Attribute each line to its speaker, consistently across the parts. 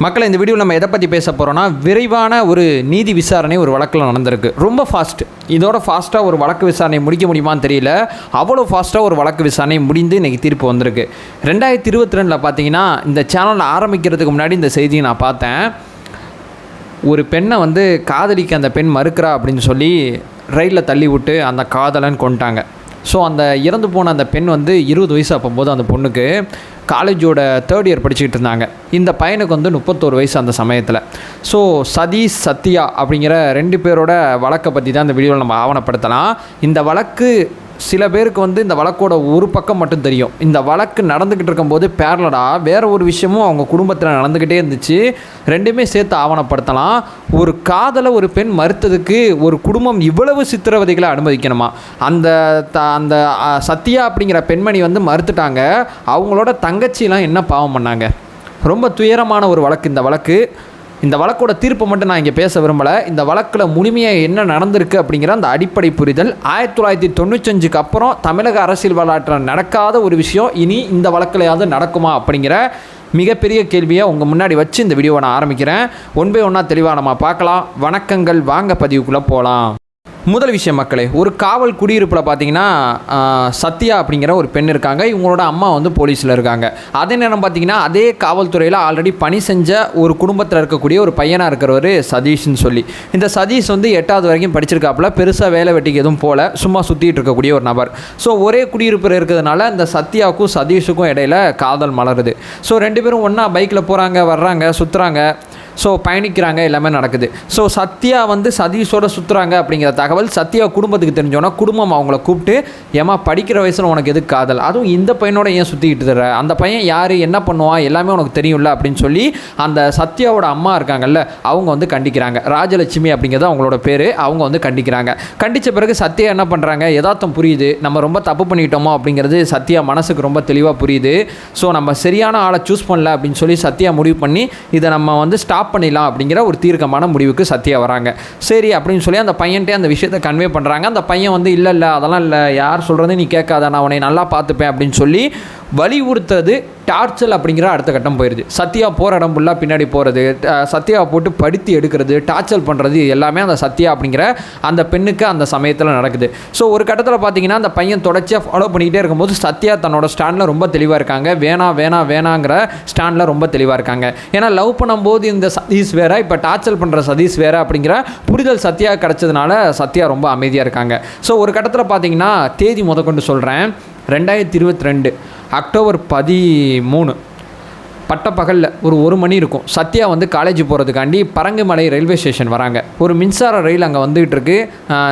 Speaker 1: மக்களை இந்த வீடியோவில் நம்ம எதை பற்றி பேச போகிறோன்னா, விரைவான ஒரு நீதி விசாரணை ஒரு வழக்கில் நடந்திருக்கு. ரொம்ப ஃபாஸ்ட். இதோட ஃபாஸ்ட்டாக ஒரு வழக்கு விசாரணை முடிக்க முடியுமான்னு தெரியல. அவ்வளோ ஃபாஸ்ட்டாக ஒரு வழக்கு விசாரணை முடிந்து இன்றைக்கி தீர்ப்பு வந்திருக்கு. 2022 பார்த்தீங்கன்னா இந்த சேனல் ஆரம்பிக்கிறதுக்கு முன்னாடி இந்த செய்தியை நான் பார்த்தேன். ஒரு பெண்ணை காதலிக்க அந்த பெண் மறுக்கிறா அப்படின்னு சொல்லி ரயிலில் தள்ளி விட்டு அந்த காதலன் கொண்டுட்டாங்க. ஸோ அந்த இறந்து போன அந்த பெண் 20 வயசு அப்போது அந்த பொண்ணுக்கு காலேஜோட 3rd இயர் படிச்சுக்கிட்டு இருந்தாங்க. இந்த பையனுக்கு 31 வயசு அந்த சமயத்தில். ஸோ சதீஷ் சத்யா அப்படிங்கிற 2 பேரோட வழக்கை பற்றி தான் இந்த வீடியோவில் நம்ம ஆவணப்படுத்தலாம். இந்த வழக்கு சில பேருக்கு இந்த வழக்கோட ஒரு பக்கம் மட்டும் தெரியும். இந்த வழக்கு நடந்துக்கிட்டு இருக்கும்போது பேரலடாக வேறு ஒரு விஷயமும் அவங்க குடும்பத்தில் நடந்துக்கிட்டே இருந்துச்சு. ரெண்டுமே சேர்த்து ஆவணப்படுத்தலாம். ஒரு காதலை ஒரு பெண் மறுத்ததுக்கு ஒரு குடும்பம் இவ்வளவு சித்திரவதைகளை அனுமதிக்கணுமா? அந்த சத்யா அப்படிங்கிற பெண்மணி மறுத்துட்டாங்க. அவங்களோட தங்கச்சிலாம் என்ன பாவம் பண்ணாங்க? ரொம்ப துயரமான ஒரு வழக்கு இந்த வழக்கு. இந்த வழக்கோட தீர்ப்பை மட்டும் நான் இங்கே பேச விரும்பலை. இந்த வழக்கில் முழுமையாக என்ன நடந்திருக்கு அப்படிங்கிற அந்த அடிப்படை புரிதல். 1995க்கு அப்புறம் தமிழக அரசியல் வரலாற்றில் நடக்காத ஒரு விஷயம் இனி இந்த வழக்கிலையாவது நடக்குமா அப்படிங்கிற மிகப்பெரிய கேள்வியை உங்கள் முன்னாடி வச்சு இந்த வீடியோவை நான் ஆரம்பிக்கிறேன். ஒன் பை ஒன்றா தெளிவாக நம்ம பார்க்கலாம். வணக்கங்கள், வாங்க பதிவுக்குள்ளே போகலாம். முதல் விஷயம் மக்களே, ஒரு காவல் குடியிருப்பில் பார்த்தீங்கன்னா சத்யா அப்படிங்கிற ஒரு பெண் இருக்காங்க. இவங்களோட அம்மா போலீஸில் இருக்காங்க. அதே நேரம் பார்த்தீங்கன்னா அதே காவல்துறையில் ஆல்ரெடி பணி செஞ்ச ஒரு குடும்பத்தில் இருக்கக்கூடிய ஒரு பையனாக இருக்கிறவர் சதீஷ்னு சொல்லி. இந்த சதீஷ் 8வது வரைக்கும் படிச்சிருக்காப்புல. பெருசாக வேலை வெட்டிக்கு எதுவும் போல, சும்மா சுற்றிட்டு இருக்கக்கூடிய ஒரு நபர். ஸோ ஒரே குடியிருப்பில் இருக்கிறதுனால இந்த சத்யாவுக்கும் சதீஷுக்கும் இடையில் காதல் மலருது. ஸோ 2 பேரும் ஒன்றா பைக்கில் போகிறாங்க, வர்றாங்க, சுற்றுறாங்க. ஸோ பயணிக்கிறாங்க, எல்லாமே நடக்குது. ஸோ சத்யா சதீஷோட சுற்றுறாங்க அப்படிங்கிற தகவல் சத்யா குடும்பத்துக்கு தெரிஞ்சோன்னா குடும்பம் அவங்கள கூப்பிட்டு, ஏமா படிக்கிற வயசில் உனக்கு எதுக்கு காதல், அதுவும் இந்த பையனோட ஏன் சுற்றிக்கிட்டு தர, அந்த பையன் யார், என்ன பண்ணுவான், எல்லாமே உனக்கு தெரியும்ல அப்படின்னு சொல்லி அந்த சத்யாவோட அம்மா இருக்காங்கல்ல அவங்க கண்டிக்கிறாங்க. ராஜலட்சுமி அப்படிங்கிறது அவங்களோட பேர். அவங்க கண்டிக்கிறாங்க. கண்டித்த பிறகு சத்யா என்ன பண்ணுறாங்க, யதார்த்தம் புரியுது, நம்ம ரொம்ப தப்பு பண்ணிட்டோமோ அப்படிங்கிறது சத்யா மனசுக்கு ரொம்ப தெளிவாக புரியுது. ஸோ நம்ம சரியான ஆளை சூஸ் பண்ணல அப்படின்னு சொல்லி சத்யா முடிவு பண்ணி இதை நம்ம ஸ்டாப் பண்ணிடலாம் அப்படிங்கிற ஒரு தீர்க்கமான முடிவுக்கு சத்யா வராங்க. சரி அப்படின்னு சொல்லி அந்த பையன்ட்டே அந்த விஷயத்தை கன்வே பண்ணுறாங்க. அந்த பையன் இல்லை அதெல்லாம் இல்லை, யார் சொல்கிறதே நீ கேட்காத, நான் உன்னை நல்லா பார்த்துப்பேன் அப்படின்னு சொல்லி வலியுறுத்துறது டார்ச்சல் அப்படிங்கிற அடுத்த கட்டம் போயிடுது. சத்யா போகிற இடம் ஃபுல்லாக பின்னாடி போகிறது, சத்யாவை போட்டு படுத்தி எடுக்கிறது, டார்ச்சல் பண்ணுறது எல்லாமே அந்த சத்யா அப்படிங்கிற அந்த பெண்ணுக்கு அந்த சமயத்தில் நடக்குது. ஸோ ஒரு கட்டத்தில் பார்த்தீங்கன்னா அந்த பையன் தொடர்ச்சியாக ஃபாலோ பண்ணிக்கிட்டே இருக்கும்போது சத்யா தன்னோட ஸ்டாண்டில் ரொம்ப தெளிவாக இருக்காங்க. வேணாங்கிற ஸ்டாண்டில் ரொம்ப தெளிவாக இருக்காங்க. ஏன்னா லவ் பண்ணும்போது இந்த சதீஷ் வேறு, இப்போ டார்ச்சல் பண்ணுற சதீஷ் வேறு அப்படிங்கிற புரிதல் சத்யா கிடச்சதுனால சத்யா ரொம்ப அமைதியாக இருக்காங்க. ஸோ ஒரு கட்டத்தில் பார்த்தீங்கன்னா தேதி முதற்கொண்டு சொல்கிறேன், 2022 அக்டோபர் 13 பட்டப்பகலில் ஒரு மணி இருக்கும். சத்யா காலேஜ் போகிறதுக்காண்டி பரங்குமலை ரயில்வே ஸ்டேஷன் வராங்க. ஒரு மின்சார ரயில் அங்கே வந்துகிட்டு இருக்கு.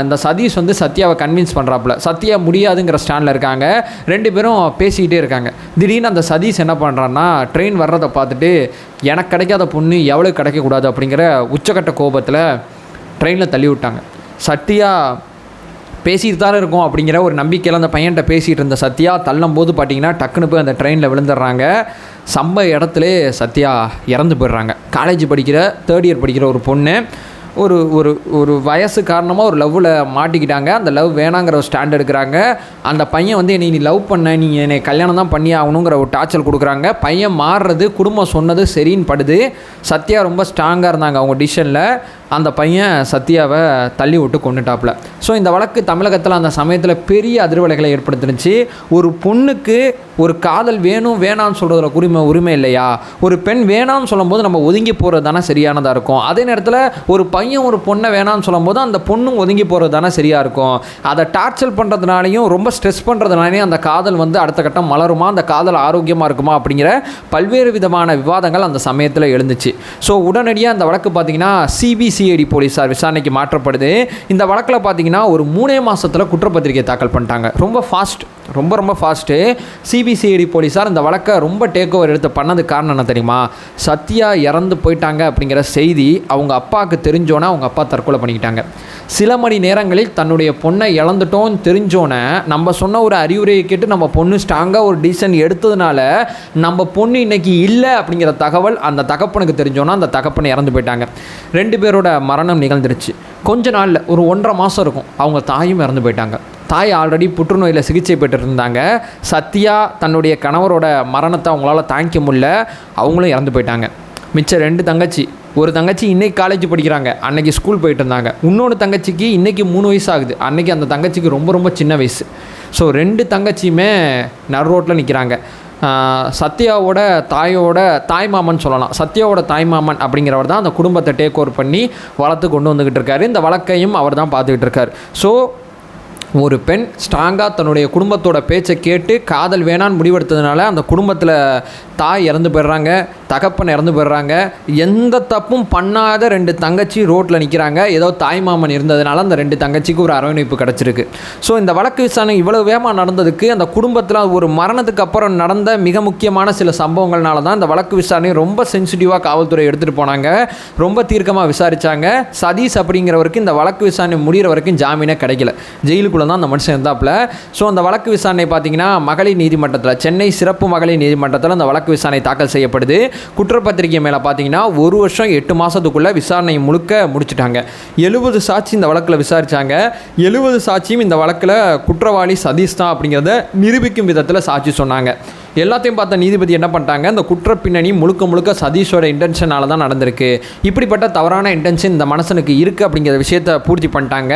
Speaker 1: இந்த சதீஷ் சத்யாவை கன்வின்ஸ் பண்ணுறாப்புல. சத்யா முடியாதுங்கிற ஸ்டாண்டில் இருக்காங்க. 2 பேரும் பேசிக்கிட்டே இருக்காங்க. திடீர்னு அந்த சதீஷ் என்ன பண்ணுறான்னா, ட்ரெயின் வர்றதை பார்த்துட்டு எனக்கு கிடைக்காத பொண்ணு எவ்வளோ கிடைக்கக்கூடாது அப்படிங்கிற உச்சக்கட்ட கோபத்தில் ட்ரெயினில் தள்ளி விட்டாங்க. சத்யா பேசிட்டு தான் இருக்கும் அப்படிங்கிற ஒரு நம்பிக்கையில் அந்த பையன்கிட்ட பேசிகிட்டு இருந்த சத்யா தள்ளும் போது பார்த்தீங்கன்னா டக்குன்னு போய் அந்த ட்ரெயினில் விழுந்துடுறாங்க. சம்பவ இடத்துல சத்யா இறந்து போயிடுறாங்க. காலேஜ் படிக்கிற 3rd இயர் படிக்கிற ஒரு பொண்ணு ஒரு ஒரு ஒரு வயசு காரணமாக ஒரு லவ்வில் மாட்டிக்கிட்டாங்க. அந்த லவ் வேணாங்கிற ஒரு ஸ்டாண்ட் எடுக்கிறாங்க. அந்த பையன் நீ லவ் பண்ண, நீ என்னை கல்யாணம் தான் பண்ணி ஆகணுங்கிற ஒரு டார்ச்சல் கொடுக்குறாங்க. பையன் மாறுறது குடும்பம் சொன்னது சரின்னு படுது. சத்யா ரொம்ப ஸ்ட்ராங்காக இருந்தாங்க அவங்க டிசிஷனில். அந்த பையன் சத்யாவை தள்ளி விட்டு கொண்டுட்டாப்புல. ஸோ இந்த வழக்கு தமிழகத்தில் அந்த சமயத்தில் பெரிய அதிர்வலைகளை ஏற்படுத்தினுச்சு. ஒரு பொண்ணுக்கு ஒரு காதல் வேணான்னு சொல்கிறதுல உரிமை இல்லையா? ஒரு பெண் வேணான்னு சொல்லும்போது நம்ம ஒதுங்கி போகிறது தானே சரியானதாக இருக்கும். அதே நேரத்தில் ஒரு பையன் ஒரு பொண்ணை வேணான்னு சொல்லும்போது அந்த பொண்ணும் ஒதுங்கி போகிறது தானே சரியாக இருக்கும். அதை டார்ச்சல் பண்ணுறதுனாலையும் ரொம்ப ஸ்ட்ரெஸ் பண்ணுறதுனாலையும் அந்த காதல் அடுத்த கட்டம் மலருமா, அந்த காதல் ஆரோக்கியமாக இருக்குமா அப்படிங்கிற பல்வேறு விதமான விவாதங்கள் அந்த சமயத்தில் எழுந்துச்சு. ஸோ உடனடியாக அந்த வழக்கு பார்த்திங்கன்னா சிபிசிஐடி போலீஸார் விசாரணைக்கு மாற்றப்படுது. இந்த வழக்கில் பார்த்தீங்கன்னா ஒரு 3 மாதத்தில் குற்றப்பத்திரிகை தாக்கல் பண்ணிட்டாங்க. ரொம்ப ஃபாஸ்ட், ரொம்ப ஃபாஸ்ட்டு. சிபிசிஐடி போலீஸார் இந்த வழக்கை ரொம்ப டேக் ஓவர் எடுத்து பண்ணது காரணம் என்ன தெரியுமா? சத்யா இறந்து போயிட்டாங்க அப்படிங்கிற செய்தி அவங்க அப்பாவுக்கு தெரிஞ்சோன்னே அவங்க அப்பா தற்கொலை பண்ணிக்கிட்டாங்க. சில மணி நேரங்களில் தன்னுடைய பொண்ணை இழந்துட்டோன்னு தெரிஞ்சோன்னே நம்ம சொன்ன ஒரு அறிவுரையை கேட்டு நம்ம பொண்ணு ஸ்ட்ராங்காக ஒரு டிசிஷன் எடுத்ததுனால நம்ம பொண்ணு இன்றைக்கி இல்லை அப்படிங்கிற தகவல் அந்த தகப்பனுக்கு தெரிஞ்சோன்னா அந்த தகப்பனை இறந்து போயிட்டாங்க. 2 பேரோட மரணம் நிகழ்ந்துருச்சு. கொஞ்ச நாளில் ஒரு 1.5 மாதம் இருக்கும் அவங்க தாயும் இறந்து போயிட்டாங்க. தாய் ஆல்ரெடி புற்றுநோயில் சிகிச்சை பெற்று இருந்தாங்க. சத்யா தன்னுடைய கணவரோட மரணத்தை அவங்களால தாங்கிக்க முடியல, அவங்களும் இறந்து போயிட்டாங்க. மிச்சம் 2 தங்கச்சி. ஒரு தங்கச்சி இன்றைக்கி காலேஜ் படிக்கிறாங்க, அன்றைக்கி ஸ்கூல் போயிட்டு இருந்தாங்க. இன்னொன்று தங்கச்சிக்கு இன்றைக்கி 3 வயசு ஆகுது, அன்றைக்கி அந்த தங்கச்சிக்கு ரொம்ப ரொம்ப சின்ன வயசு. ஸோ 2 தங்கச்சியுமே நடு ரோட்டில் நிற்கிறாங்க. சத்யாவோட தாய்மாமன் சொல்லலாம். சத்யாவோட தாய்மாமன் அப்படிங்கிறவர் தான் அந்த குடும்பத்தை டேக் ஓவர் பண்ணி வளர்த்து கொண்டு வந்துக்கிட்டு இருக்காரு. இந்த வழக்கையும் அவர் தான் பார்த்துக்கிட்டு இருக்கார். ஸோ ஒரு பெண் ஸ்ட்ராங்காக தன்னுடைய குடும்பத்தோட பேச்சை கேட்டு காதல் வேணான்னு முடிவெடுத்ததுனால அந்த குடும்பத்தில் தாய் இறந்து போயிடுறாங்க, தகப்பன் இறந்து போயிடுறாங்க. எந்த தப்பும் பண்ணாத 2 தங்கச்சி ரோட்டில் நிற்கிறாங்க. ஏதோ தாய்மாமன் இருந்ததுனால அந்த 2 தங்கச்சிக்கு ஒரு அரவணைப்பு கிடச்சிருக்கு. ஸோ இந்த வழக்கு விசாரணை இவ்வளோ வேகமாக நடந்ததுக்கு அந்த குடும்பத்தில் ஒரு மரணத்துக்கு அப்புறம் நடந்த மிக முக்கியமான சில சம்பவங்கள்னால தான் இந்த வழக்கு விசாரணை ரொம்ப சென்சிட்டிவாக காவல்துறை எடுத்துகிட்டு போனாங்க. ரொம்ப தீர்க்கமாக விசாரித்தாங்க. சதீஷ் அப்படிங்கிறவருக்கு இந்த வழக்கு விசாரணை முடிகிற வரைக்கும் ஜாமீனே கிடைக்கல, ஜெயிலுக்குள்ள தான் அந்த மனுஷன் இருந்தாப்புல. ஸோ அந்த வழக்கு விசாரணை பார்த்தீங்கன்னா மகளிர் நீதிமன்றத்தில், சென்னை சிறப்பு மகளிர் நீதிமன்றத்தில் அந்த வழக்கு விசாரணை தாக்கல் செய்யப்படுது. குற்றப்பத்திரிகை மேலே பார்த்தீங்கன்னா 1 வருஷம் 8 மாதத்துக்குள்ளே விசாரணை முழுக்க முடிச்சுட்டாங்க. 70 சாட்சி இந்த வழக்கில் விசாரித்தாங்க. 70 சாட்சியும் இந்த வழக்கில் குற்றவாளி சதீஷ் தான் அப்படிங்கிறத நிரூபிக்கும் விதத்தில் சாட்சி சொன்னாங்க. எல்லாத்தையும் பார்த்த நீதிபதி என்ன பண்ணிட்டாங்க, இந்த குற்ற பின்னணி முழுக்க முழுக்க சதீஷோட இன்டென்ஷனால் தான் நடந்திருக்கு, இப்படிப்பட்ட தவறான இன்டென்ஷன் இந்த மனுஷனுக்கு இருக்குது அப்படிங்கிற விஷயத்தை பூர்த்தி பண்ணிட்டாங்க.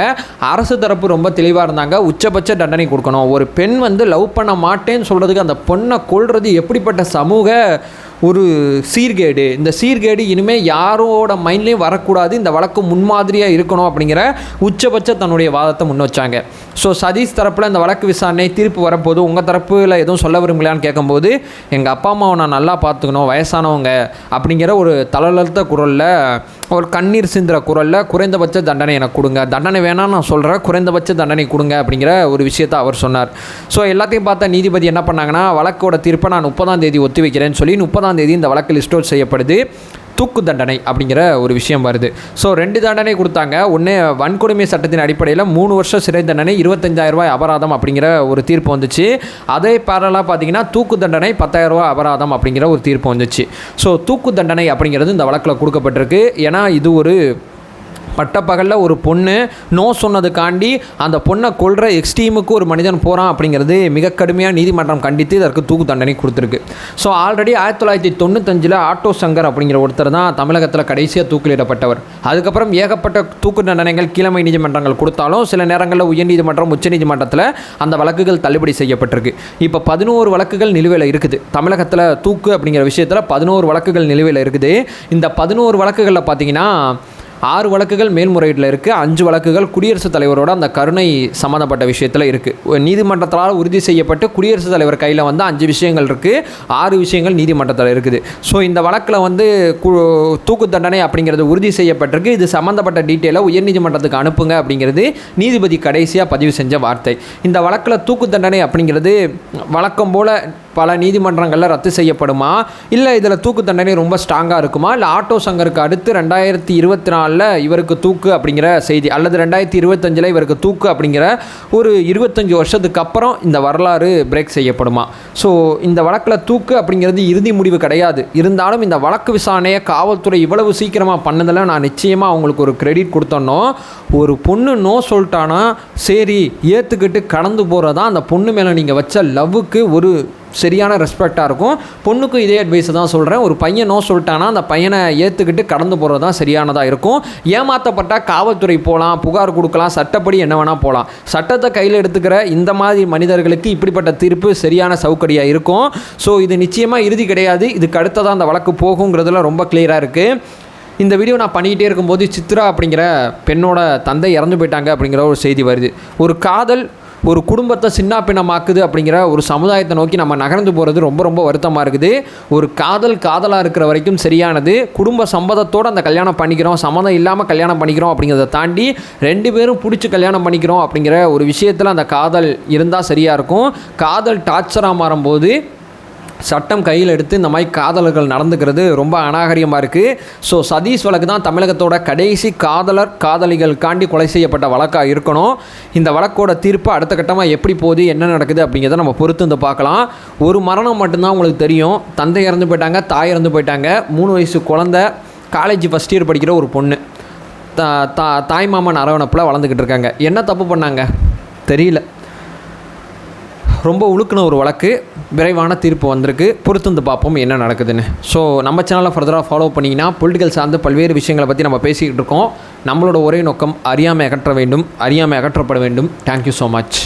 Speaker 1: அரசு தரப்பு ரொம்ப தெளிவாக இருந்தாங்க, உச்சபட்ச தண்டனை கொடுக்கணும். ஒரு பெண் லவ் பண்ண மாட்டேன்னு சொல்கிறதுக்கு அந்த பொண்ணை கொல்றது எப்படிப்பட்ட சமூக ஒரு சீர்கேடு. இந்த சீர்கேடு இனிமேல் யாரோட மைண்ட்லேயும் வரக்கூடாது, இந்த வழக்கு முன்மாதிரியாக இருக்கணும் அப்படிங்கிற உச்சபட்ச தன்னுடைய வாதத்தை முன் வச்சாங்க. ஸோ சதீஷ் தரப்பில் இந்த வழக்கு விசாரணை தீர்ப்பு வரப்போது உங்கள் தரப்பில் எதுவும் சொல்ல விரும்பலான்னு கேட்கும்போது, எங்கள் அப்பா அம்மாவை நான் நல்லா பார்த்துக்கணும், வயசானவங்க அப்படிங்கிற ஒரு தளர்த்த குரலில், ஒரு கண்ணீர் சிந்துற குரலில் குறைந்தபட்ச தண்டனை எனக்கு கொடுங்க, தண்டனை வேணாம் நான் சொல்கிறேன், குறைந்தபட்ச தண்டனை கொடுங்க அப்படிங்கிற ஒரு விஷயத்தை அவர் சொன்னார். ஸோ எல்லாத்தையும் பார்த்த நீதிபதி என்ன பண்ணாங்கன்னா, வழக்கோட தீர்ப்பை நான் 30ஆம் தேதி ஒத்தி வைக்கிறேன்னு சொல்லி 30ஆம் தேதி இந்த வழக்கு லிஸ்ட் அவுட் செய்யப்படுது. தூக்கு தண்டனை அப்படிங்கிற ஒரு விஷயம் வருது. ஸோ 2 தண்டனை கொடுத்தாங்க. ஒன்று வன்கொடுமை சட்டத்தின் அடிப்படையில் 3 வருஷம் சிறை தண்டனை, 25,000 ரூபாய் அபராதம் அப்படிங்கிற ஒரு தீர்ப்பு வந்துச்சு. அதே பேரலாக பார்த்தீங்கன்னா தூக்கு தண்டனை 10,000 ரூபாய் அபராதம் அப்படிங்கிற ஒரு தீர்ப்பு வந்துச்சு. ஸோ தூக்கு தண்டனை அப்படிங்கிறது இந்த வழக்கில் கொடுக்கப்பட்டிருக்கு. ஏன்னா இது ஒரு பட்டப்பகலில் ஒரு பொண்ணு நோ சொன்னதுக்காண்டி அந்த பொண்ணை கொல்ற எக்ஸ்ட்ரீமுக்கு ஒரு மனிதன் போகிறான் அப்படிங்கிறது மிக கடுமையாக நீதிமன்றம் கண்டித்து இதற்கு தூக்கு தண்டனை கொடுத்துருக்கு. ஸோ ஆல்ரெடி 1995 ஆட்டோ சங்கர் அப்படிங்கிற ஒருத்தர் தான் தமிழகத்தில் கடைசியாக தூக்கிலிடப்பட்டவர். அதுக்கப்புறம் ஏகப்பட்ட தூக்கு தண்டனைகள் கீழமை நீதிமன்றங்கள் கொடுத்தாலும் சில நேரங்களில் உயர்நீதிமன்றம் உச்சநீதிமன்றத்தில் அந்த வழக்குகள் தள்ளுபடி செய்யப்பட்டிருக்கு. இப்போ 11 வழக்குகள் நிலுவையில் இருக்குது. தமிழகத்தில் தூக்கு அப்படிங்கிற விஷயத்தில் 11 வழக்குகள் நிலுவையில் இருக்குது. இந்த 11 வழக்குகளில் பார்த்தீங்கன்னா 6 வழக்குகள் மேல்முறையீட்டில் இருக்குது, 5 வழக்குகள் குடியரசுத் தலைவரோட அந்த கருணை சம்மந்தப்பட்ட விஷயத்தில் இருக்குது. நீதிமன்றத்தால் உறுதி செய்யப்பட்டு குடியரசுத் தலைவர் கையில் 5 விஷயங்கள் இருக்குது, 6 விஷயங்கள் நீதிமன்றத்தில் இருக்குது. ஸோ இந்த வழக்கில் தூக்கு தண்டனை அப்படிங்கிறது உறுதி செய்யப்பட்டிருக்கு. இது சம்மந்தப்பட்ட டீட்டெயிலை உயர்நீதிமன்றத்துக்கு அனுப்புங்க அப்படிங்கிறது நீதிபதி கடைசியாக பதிவு செஞ்ச வார்த்தை. இந்த வழக்கில் தூக்கு தண்டனை அப்படிங்கிறது வழக்கம் போல் பல நீதிமன்றங்களில் ரத்து செய்யப்படுமா, இல்லை இதில் தூக்கு தண்டனை ரொம்ப ஸ்ட்ராங்காக இருக்குமா, இல்லை ஆட்டோ சங்கருக்கு அடுத்து 2024 இவருக்கு தூக்கு அப்படிங்கிற செய்தி, அல்லது 2025 இவருக்கு தூக்கு அப்படிங்கிற ஒரு 25 வருஷத்துக்கு அப்புறம் இந்த வரலாறு பிரேக் செய்யப்படுமா? ஸோ இந்த வழக்கில் தூக்கு அப்படிங்கிறது இறுதி முடிவு கிடையாது. இருந்தாலும் இந்த வழக்கு விசாரணையை காவல்துறை இவ்வளவு சீக்கிரமாக பண்ணதில் நான் நிச்சயமாக அவங்களுக்கு ஒரு கிரெடிட் கொடுத்தோன்னோ. ஒரு பொண்ணு நோ சொல்லிட்டானா சரி ஏற்றுக்கிட்டு கடந்து போகிறதா அந்த பொண்ணு மேலே நீங்கள் வச்ச லவ்வுக்கு ஒரு சரியான ரெஸ்பெக்டாக இருக்கும். பொண்ணுக்கும் இதே அட்வைஸை தான் சொல்கிறேன். ஒரு பையன் நோ சொல்லிட்டானா அந்த பையனை ஏற்றுக்கிட்டு கடந்து போகிறது தான் சரியானதாக இருக்கும். ஏமாற்றப்பட்டால் காவல்துறை போகலாம், புகார் கொடுக்கலாம், சட்டப்படி என்ன வேணால் போகலாம். சட்டத்தை கையில் எடுத்துக்கிற இந்த மாதிரி மனிதர்களுக்கு இப்படிப்பட்ட தீர்ப்பு சரியான சவுக்கடியாக இருக்கும். ஸோ இது நிச்சயமாக இறுதி கிடையாது, இதுக்கு அடுத்ததான் அந்த வழக்கு போகுங்கிறதுல ரொம்ப கிளியராக இருக்குது. இந்த வீடியோ நான் பண்ணிக்கிட்டே இருக்கும்போது சித்ரா அப்படிங்கிற பெண்ணோட தந்தை இறந்து போயிட்டாங்க அப்படிங்கிற ஒரு செய்தி வருது. ஒரு காதல் ஒரு குடும்பத்தை சின்ன பின்னமாக்குது அப்படிங்கிற ஒரு சமுதாயத்தை நோக்கி நம்ம நகர்ந்து போகிறது ரொம்ப ரொம்ப வருத்தமாக இருக்குது. ஒரு காதலாக இருக்கிற வரைக்கும் சரியானது. குடும்ப சம்மதத்தோடு அந்த கல்யாணம் பண்ணிக்கிறோம், சம்மதம் இல்லாமல் கல்யாணம் பண்ணிக்கிறோம் அப்படிங்கிறத தாண்டி 2 பேரும் பிடிச்சி கல்யாணம் பண்ணிக்கிறோம் அப்படிங்கிற ஒரு விஷயத்தில் அந்த காதல் இருந்தால் சரியாக இருக்கும். காதல் டார்ச்சராக மாறும்போது சட்டம் கையில் எடுத்து இந்த மாதிரி காதலர்கள் நடந்துக்கிறது ரொம்ப அநாகரிகமாக இருக்குது. ஸோ சதீஷ் வழக்கு தான் தமிழகத்தோட கடைசி காதலிகளுக்காண்டி கொலை செய்யப்பட்ட வழக்காக இருக்கணும். இந்த வழக்கோட தீர்ப்பு அடுத்த கட்டமாக எப்படி போகுது, என்ன நடக்குது அப்படிங்கிறத நம்ம பொறுத்து பார்க்கலாம். ஒரு மரணம் மட்டும்தான் உங்களுக்கு தெரியும். தந்தை இறந்து போயிட்டாங்க, தாய் இறந்து போயிட்டாங்க. 3 வயசு குழந்தை, காலேஜ் ஃபஸ்ட் இயர் படிக்கிற ஒரு பொண்ணு தாய்மாமன் அரவணைப்பில் வளர்ந்துக்கிட்டு இருக்காங்க. என்ன தப்பு பண்ணாங்க தெரியல. ரொம்ப உழுக்குன ஒரு வழக்கு, விரைவான தீர்ப்பு வந்திருக்கு. பொறுத்து பார்ப்போம் என்ன நடக்குதுன்னு. ஸோ நம்ம சேனலை ஃபர்தராக ஃபாலோ பண்ணிங்கன்னா பொலிட்டிக்கல் சார்ந்து பல்வேறு விஷயங்களை பற்றி நம்ம பேசிக்கிட்டு இருக்கோம். நம்மளோட ஒரே நோக்கம் அறியாமை அகற்ற வேண்டும், அறியாமை அகற்றப்பட வேண்டும். Thank you so much.